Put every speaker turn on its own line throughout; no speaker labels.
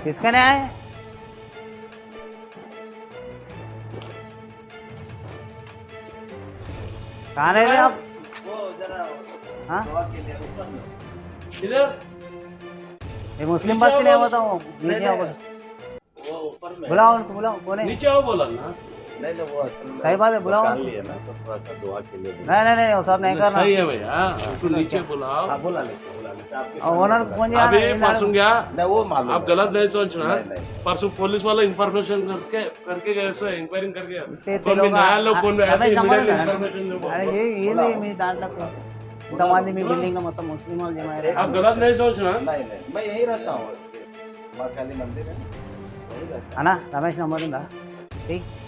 किसके ने आए? कहाँ रह रहे आप? हाँ? ये मुस्लिम बस नहीं होता वो नीचे आओ, बुलाओ उनको, बुलाओ। कौन है?
नीचे आओ बोला ना।
नहीं वो असल में
सही बात है, बुलाओ।
निकाल लिए ना, तो थोड़ा सा दुआ के लिए
नहीं वो सब नहीं करना।
सही है भैया, उसको नीचे बुलाओ।
हाँ बुला लेते आपके
और ओनर कौन जी?
अभी परसों गया,
नहीं वो मालूम
आप
है।
गलत नहीं सोचना।
नहीं।
परसों पुलिस वाला इंफॉर्मेशन करके गए सो इंक्वायरी करके
ते लोग
नया लोग कौन
रमेश नंबर है ना?
इन्फॉर्मेशन
अरे ये नहीं मी दांटला इंतमादी मी बिल्डिंग का मतलब मुस्लिम वाले जमाए
आप गलत नहीं सोचना।
नहीं मैं यही रहता हूँ, महाकाली मंदिर है वही रहता
है ना? रमेश नंबर इंदा ठीक।
हूँ।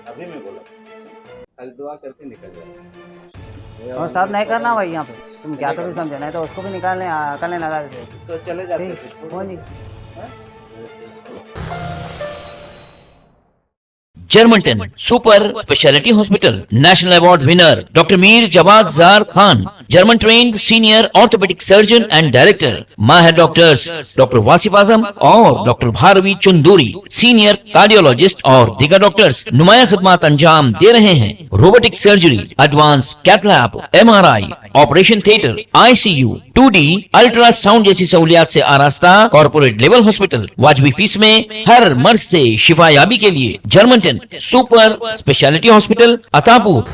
अभी मैं बोला खाली दुआ करके निकल जाए
और सब नहीं करना भाई यहाँ पे, तुम क्या तो भी समझे, नहीं तो उसको भी निकालने लगा देते।
तो चले जाते
ठीक,
थे।
कौन जी?
Germanton super speciality hospital, national award winner doctor Mir Jawad Jar Khan, German trained senior orthopaedic surgeon and director, माहिर डॉक्टर्स डॉक्टर वासिफ आजम और doctor Bharvi Chanduri, senior cardiologist और दीगर डॉक्टर्स नुमाया खिदमत अंजाम दे रहे हैं। Robotic surgery, advance cath lab, MRI, operation theatre, ICU, 2D ultrasound जैसी सहूलियात से आरास्ता कॉर्पोरेट लेवल हॉस्पिटल, वाजबी फीस में हर मर्ज से शिफायाबी के लिए Germanton super speciality hospital, Attapur.